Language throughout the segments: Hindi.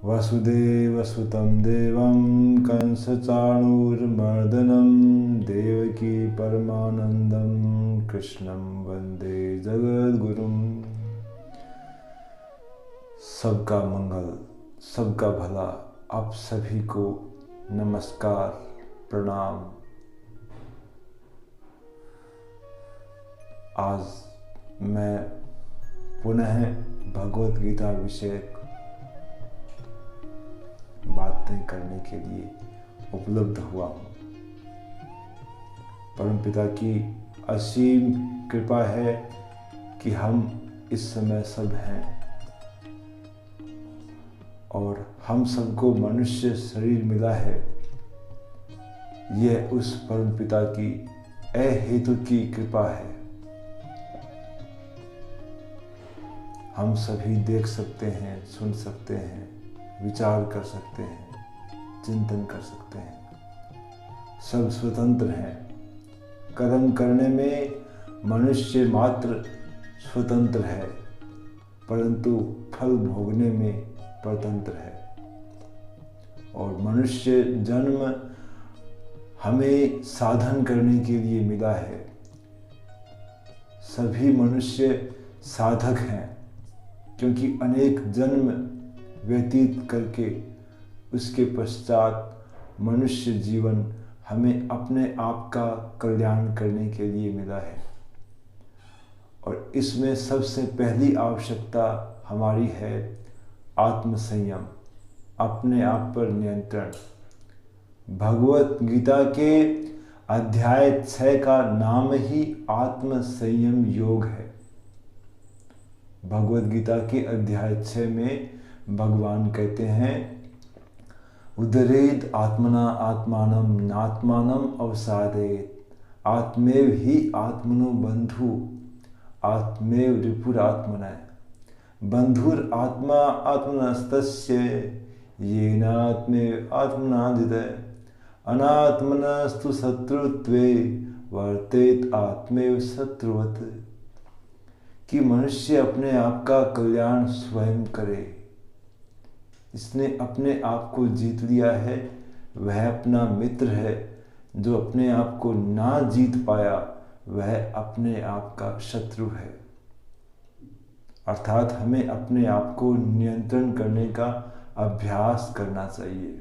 वसुदेवसुतं देवं कंसचाणूरमर्दनं देवकी परमानंदं कृष्णं वंदे जगद्गुरुं। सबका मंगल, सबका भला, आप सभी को नमस्कार, प्रणाम। आज मैं पुनः भगवत गीता विषय बातें करने के लिए उपलब्ध हुआ हूँ। परमपिता की असीम कृपा है कि हम इस समय सब हैं और हम सबको मनुष्य शरीर मिला है। यह उस परमपिता की अहेतु की कृपा है। हम सभी देख सकते हैं, सुन सकते हैं, विचार कर सकते हैं, चिंतन कर सकते हैं। सब स्वतंत्र हैं। कर्म करने में मनुष्य मात्र स्वतंत्र है, परंतु फल भोगने में परतंत्र है। और मनुष्य जन्म हमें साधन करने के लिए मिला है। सभी मनुष्य साधक हैं, क्योंकि अनेक जन्म व्यतीत करके उसके पश्चात मनुष्य जीवन हमें अपने आप का कल्याण करने के लिए मिला है। और इसमें सबसे पहली आवश्यकता हमारी है आत्मसंयम, अपने आप पर नियंत्रण। भगवत गीता के अध्याय 6 का नाम ही आत्मसंयम योग है। भगवत गीता के अध्याय 6 में भगवान कहते हैं, उदरेद आत्मना आत्मानम नात्मानम अवसादेत, आत्मेव ही आत्मनो बंधु आत्मेव रिपुरात्मनः, बंधुर आत्मा आत्मनस्तस्य येनात्मेव आत्मनादितः, अनात्मनस्तु शत्रुत्वे वर्तेत आत्मेव शत्रुवत्। कि मनुष्य अपने आप का कल्याण स्वयं करे। इसने अपने आप को जीत लिया है, वह अपना मित्र है। जो अपने आप को ना जीत पाया वह अपने आप का शत्रु है। अर्थात हमें अपने आप को नियंत्रण करने का अभ्यास करना चाहिए,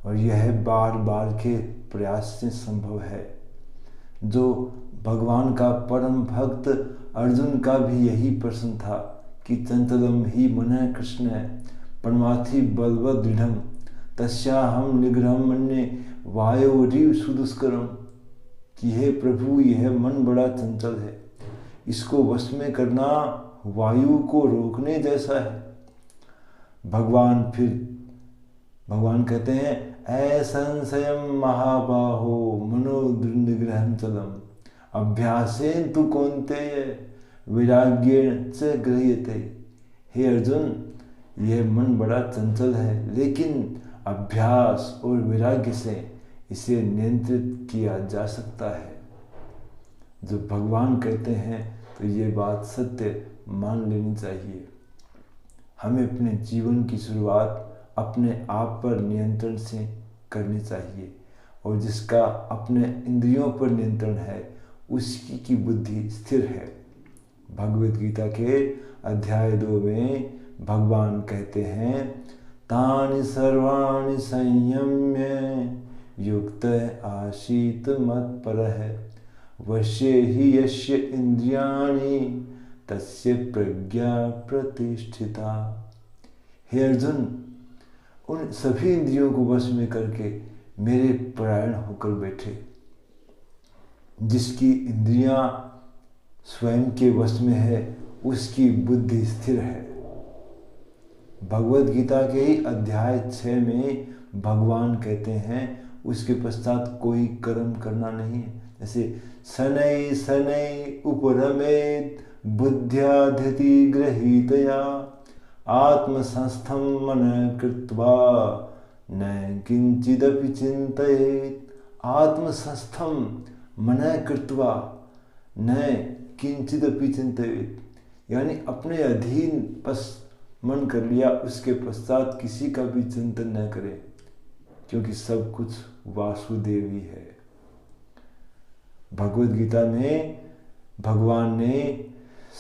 और यह बार बार के प्रयास से संभव है। जो भगवान का परम भक्त अर्जुन का भी यही प्रश्न था कि चंचलम ही मनः कृष्ण परमार्थी बलवद दृढ़ तस्याहम निग्रहम मन्ये वायोरीव सुदुष्करम। कि हे प्रभु, यह मन बड़ा चंचल है, इसको वश में करना वायु को रोकने जैसा है। भगवान कहते हैं, असंशयम महाबाहो मनो निग्रहं चलम अभ्यासेन तु कौन्तेय वैराग्येण च गृह्यते। हे अर्जुन, यह मन बड़ा चंचल है, लेकिन अभ्यास और वैराग्य से इसे नियंत्रित किया जा सकता है। जो भगवान कहते हैं तो ये बात सत्य मान लेनी चाहिए। हमें अपने जीवन की शुरुआत अपने आप पर नियंत्रण से करनी चाहिए, और जिसका अपने इंद्रियों पर नियंत्रण है उसकी की बुद्धि स्थिर है। भगवत गीता के अध्याय 2 में भगवान कहते हैं, तानि सर्वाणि संयम्य युक्त आसीत मत्परः वश्ये हि यस्य इंद्रियाणि तस्य प्रज्ञा प्रतिष्ठिता। हे अर्जुन, उन सभी इंद्रियों को वश में करके मेरे परायण होकर बैठे। जिसकी इंद्रियां स्वयं के वश में है उसकी बुद्धि स्थिर है। भगवत गीता के ही अध्याय 6 में भगवान कहते हैं, उसके पश्चात कोई कर्म करना नहीं है। जैसे शनै शनै उपरमेत बुद्ध्या धृति गृहीतया आत्मसंस्थं मनः कृत्वा न किंचिदपि चिंतयेत। आत्मसंस्थं मनः कृत्वा न किंचिदपि चिंतयेत, यानी अपने अधीन बस मन कर लिया उसके पश्चात किसी का भी चिंतन न करें, क्योंकि सब कुछ वासुदेवी है। भगवद गीता में भगवान ने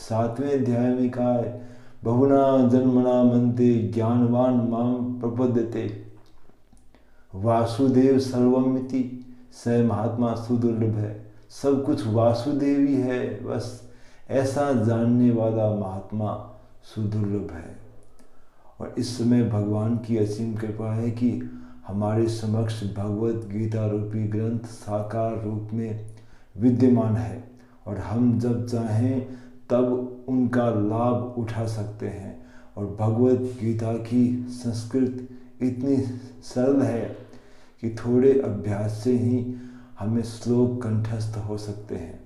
7वें अध्याय में कहा है, बहुना जन्मना मनते ज्ञानवान माम प्रपद्यते वासुदेव सर्वमिति स महात्मा सुदुर्लभ है। सब कुछ वासुदेवी है, बस ऐसा जानने वाला महात्मा सुदुर्लभ है। और इस समय भगवान की असीम कृपा है कि हमारे समक्ष भगवद गीता रूपी ग्रंथ साकार रूप में विद्यमान है और हम जब चाहें तब उनका लाभ उठा सकते हैं। और भगवद गीता की संस्कृत इतनी सरल है कि थोड़े अभ्यास से ही हमें श्लोक कंठस्थ हो सकते हैं।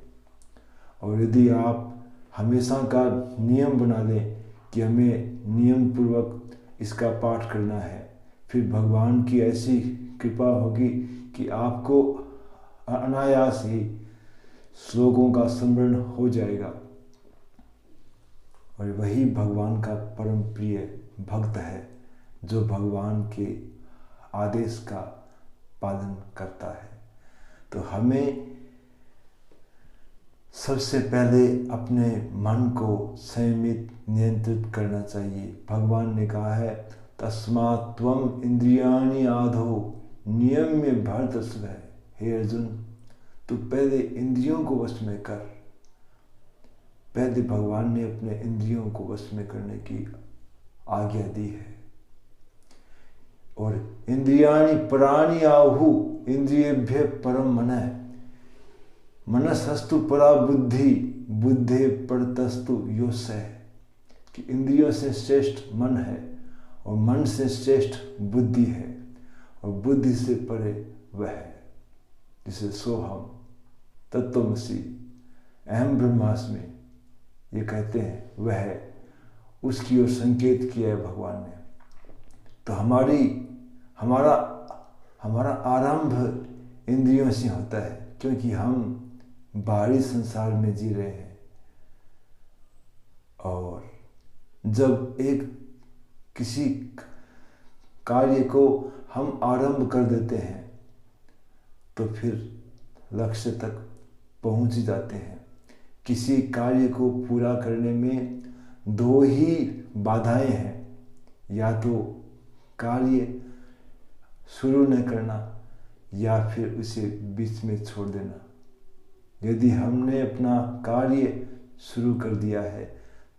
और यदि आप हमेशा का नियम बना लें कि हमें नियम पूर्वक इसका पाठ करना है, फिर भगवान की ऐसी कृपा होगी कि आपको अनायास ही श्लोकों का स्मरण हो जाएगा। और वही भगवान का परम प्रिय भक्त है जो भगवान के आदेश का पालन करता है। तो हमें सबसे पहले अपने मन को संयमित नियंत्रित करना चाहिए। भगवान ने कहा है, तस्मात् त्वम इंद्रियाणि आधो नियम्य भरतस्व। हे अर्जुन, तू पहले इंद्रियों को वश में कर। पहले भगवान ने अपने इंद्रियों को वश में करने की आज्ञा दी है। और इंद्रियाणि पराणि आहु इंद्रियेभ्य परम मनः मनसस्तु परा बुद्धि बुद्धे परतस्तु योसः। कि इंद्रियों से श्रेष्ठ मन है और मन से श्रेष्ठ बुद्धि है और बुद्धि से परे वह है जिसे सोहम तत्त्वमसि अहम ब्रह्मास्मि ये कहते हैं, वह है। उसकी ओर संकेत किया है भगवान ने। तो हमारा आरंभ इंद्रियों से होता है, क्योंकि हम बाहरी संसार में जी रहे हैं। और जब किसी कार्य को हम आरंभ कर देते हैं तो फिर लक्ष्य तक पहुंच ही जाते हैं। किसी कार्य को पूरा करने में दो ही बाधाएं हैं, या तो कार्य शुरू न करना या फिर उसे बीच में छोड़ देना। यदि हमने अपना कार्य शुरू कर दिया है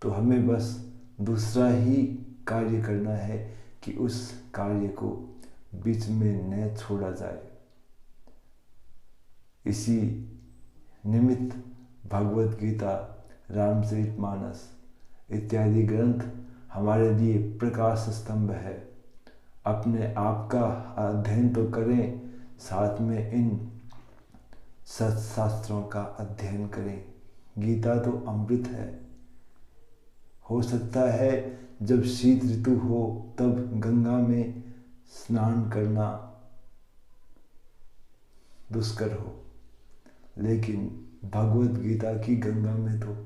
तो हमें बस दूसरा ही कार्य करना है कि उस कार्य को बीच में न छोड़ा जाए। इसी निमित्त भगवद गीता, रामचरितमानस इत्यादि ग्रंथ हमारे लिए प्रकाश स्तंभ है। अपने आप का अध्ययन तो करें, साथ में इन सत्शास्त्रों का अध्ययन करें। गीता तो अमृत है। हो सकता है जब शीत ऋतु हो तब गंगा में स्नान करना दुष्कर हो, लेकिन भगवद गीता की गंगा में तो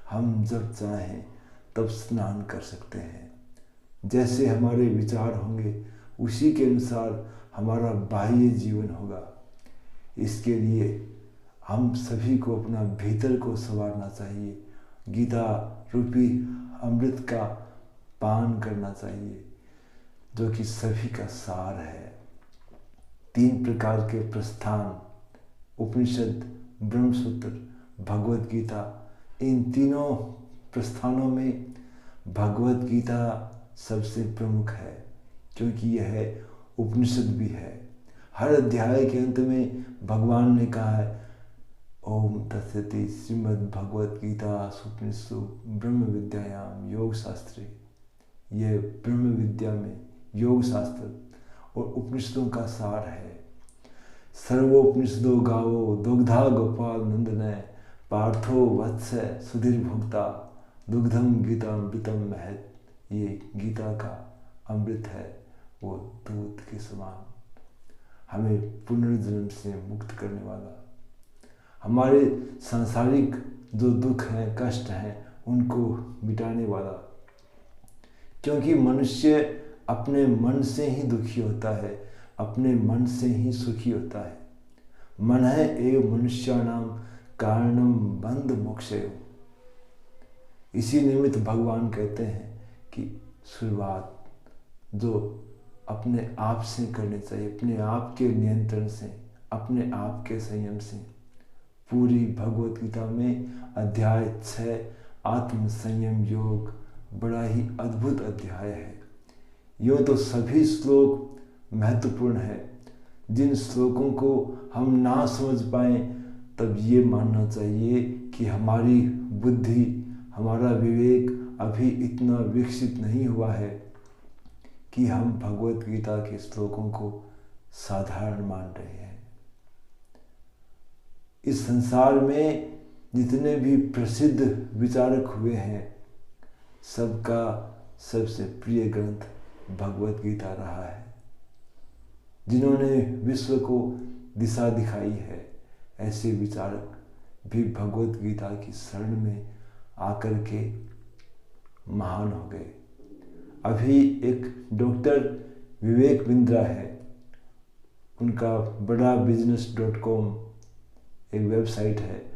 हम जब चाहें तब स्नान कर सकते हैं। जैसे हमारे विचार होंगे उसी के अनुसार हमारा बाह्य जीवन होगा। इसके लिए हम सभी को अपना भीतर को संवारना चाहिए। गीता रूपी अमृत का पान करना चाहिए, जो कि सभी का सार है। 3 प्रकार के प्रस्थान, उपनिषद, ब्रह्मसूत्र, भगवद गीता, इन तीनों प्रस्थानों में भगवद गीता सबसे प्रमुख है, क्योंकि यह उपनिषद भी है। हर अध्याय के अंत में भगवान ने कहा है, ओम तत्सति श्रीमद् भगवद गीता सुपनिषु ब्रह्म विद्यायाम योग शास्त्रे। यह ब्रह्म विद्या में योग शास्त्र और उपनिषदों का सार है। सर्वोपनिषदो गावो दुग्धा गोपाल नंदन पार्थो वत्स सुधीर भुक्ता दुग्धम गीता अमृतम महत। ये गीता का अमृत है, वो दूध के समान हमें पुनर्जन्म से मुक्त करने वाला, हमारे सांसारिक जो दुख हैं, कष्ट हैं, उनको मिटाने वाला। क्योंकि मनुष्य अपने मन से ही दुखी होता है, अपने मन से ही सुखी होता है। मन है एव मनुष्याणाम कारणम बंध मोक्षयो। इसी निमित्त भगवान कहते हैं कि शुरुआत जो अपने आप से करनी चाहिए, अपने आप के नियंत्रण से, अपने आप के संयम से। पूरी भगवत गीता में अध्याय 6 आत्म संयम योग बड़ा ही अद्भुत अध्याय है। यूँ तो सभी श्लोक महत्वपूर्ण है। जिन श्लोकों को हम ना समझ पाए तब ये मानना चाहिए कि हमारी बुद्धि, हमारा विवेक अभी इतना विकसित नहीं हुआ है कि हम भगवत गीता के श्लोकों को साधारण मान रहे हैं। इस संसार में जितने भी प्रसिद्ध विचारक हुए हैं, सबका सबसे प्रिय ग्रंथ भगवत गीता रहा है। जिन्होंने विश्व को दिशा दिखाई है, ऐसे विचारक भी भगवत गीता की शरण में आकर के महान हो गए। अभी एक डॉक्टर विवेक बिंद्रा है, उनका बड़ा business.com एक वेबसाइट है।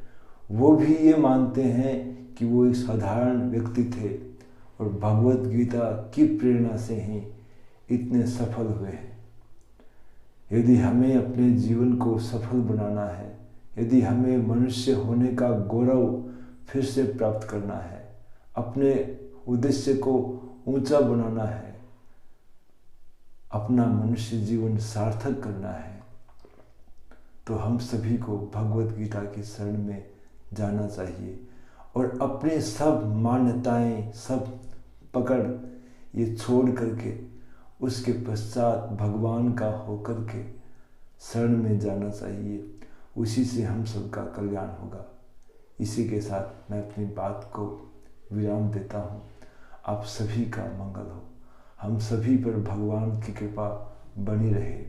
वो भी ये मानते हैं कि वो एक साधारण व्यक्ति थे और भगवत गीता की प्रेरणा से ही इतने सफल हुए हैं। यदि हमें अपने जीवन को सफल बनाना है, यदि हमें मनुष्य होने का गौरव फिर से प्राप्त करना है, अपने उद्देश्य को ऊंचा बनाना है, अपना मनुष्य जीवन सार्थक करना है, तो हम सभी को भगवत गीता की शरण में जाना चाहिए और अपने सब मान्यताएं, सब पकड़ ये छोड़ करके उसके पश्चात भगवान का होकर के शरण में जाना चाहिए। उसी से हम सबका कल्याण होगा। इसी के साथ मैं अपनी बात को विराम देता हूँ। आप सभी का मंगल हो, हम सभी पर भगवान की कृपा बनी रहे।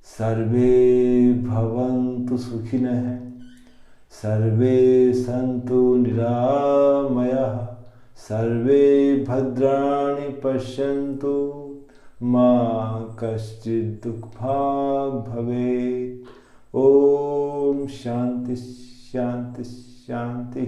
सर्वे भवन्तु सुखिनः, सर्वे सन्तु निरामयाः, सर्वे भद्राणि पश्यन्तु, मा कश्चित् दुःखभाग् भवेत्। ओम शांति शांति शांति।